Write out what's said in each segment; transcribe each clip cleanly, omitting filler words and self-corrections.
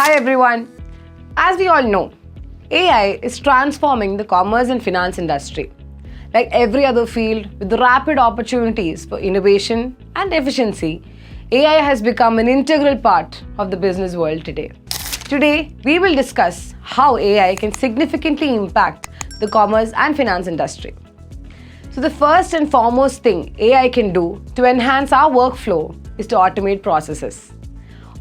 Hi everyone. As we all know, AI is transforming the commerce and finance industry. Like every other field, with the rapid opportunities for innovation and efficiency, AI has become an integral part of the business world today. Today, we will discuss how AI can significantly impact the commerce and finance industry. So the first and foremost thing AI can do to enhance our workflow is to automate processes.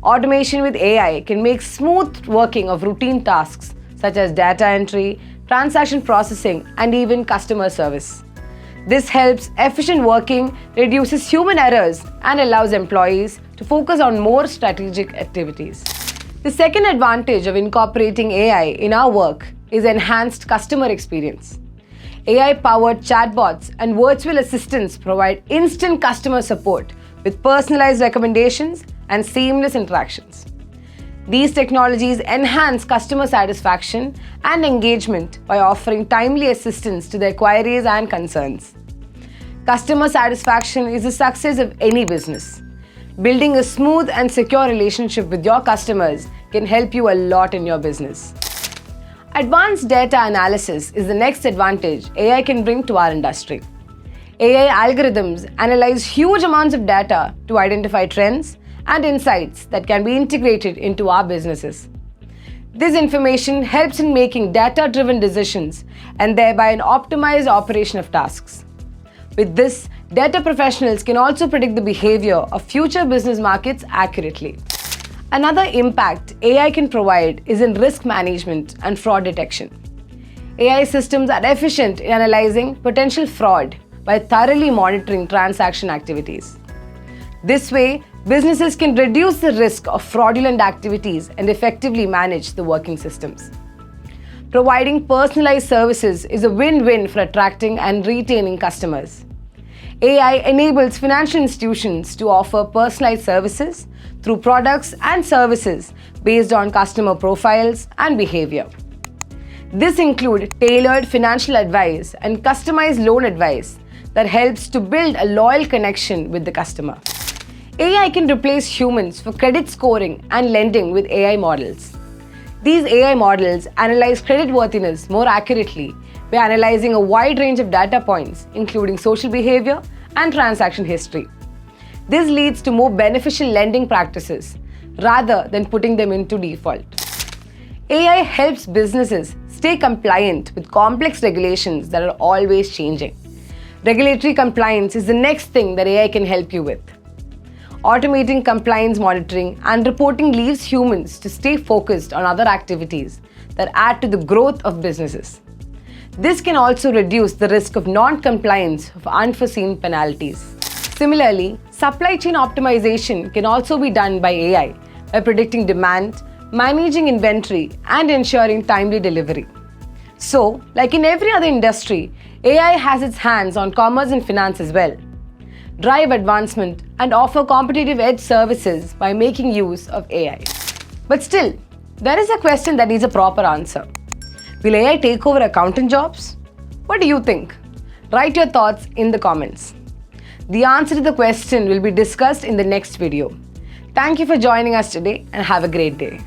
Automation with AI can make smooth working of routine tasks such as data entry, transaction processing, and even customer service. This helps efficient working, reduces human errors, and allows employees to focus on more strategic activities. The second advantage of incorporating AI in our work is enhanced customer experience. AI-powered chatbots and virtual assistants provide instant customer support with personalized recommendations and seamless interactions. These technologies enhance customer satisfaction and engagement by offering timely assistance to their queries and concerns. Customer satisfaction is the success of any business. Building a smooth and secure relationship with your customers can help you a lot in your business. Advanced data analysis is the next advantage AI can bring to our industry. AI algorithms analyze huge amounts of data to identify trends and insights that can be integrated into our businesses. This information helps in making data-driven decisions and thereby an optimized operation of tasks. With this, data professionals can also predict the behavior of future business markets accurately. Another impact AI can provide is in risk management and fraud detection. AI systems are efficient in analyzing potential fraud by thoroughly monitoring transaction activities. This way, businesses can reduce the risk of fraudulent activities and effectively manage the working systems. Providing personalized services is a win-win for attracting and retaining customers. AI enables financial institutions to offer personalized services through products and services based on customer profiles and behavior. This includes tailored financial advice and customized loan advice that helps to build a loyal connection with the customer. AI can replace humans for credit scoring and lending with AI models. These AI models analyze creditworthiness more accurately by analyzing a wide range of data points, including social behavior and transaction history. This leads to more beneficial lending practices rather than putting them into default. AI helps businesses stay compliant with complex regulations that are always changing. Regulatory compliance is the next thing that AI can help you with. Automating compliance monitoring and reporting leaves humans to stay focused on other activities that add to the growth of businesses. This can also reduce the risk of non-compliance of unforeseen penalties. Similarly, supply chain optimization can also be done by AI by predicting demand, managing inventory, and ensuring timely delivery. So, like in every other industry, AI has its hands on commerce and finance as well. Drive advancement and offer competitive edge services by making use of AI. But still, there is a question that needs a proper answer. Will AI take over accountant jobs? What do you think? Write your thoughts in the comments. The answer to the question will be discussed in the next video. Thank you for joining us today and have a great day.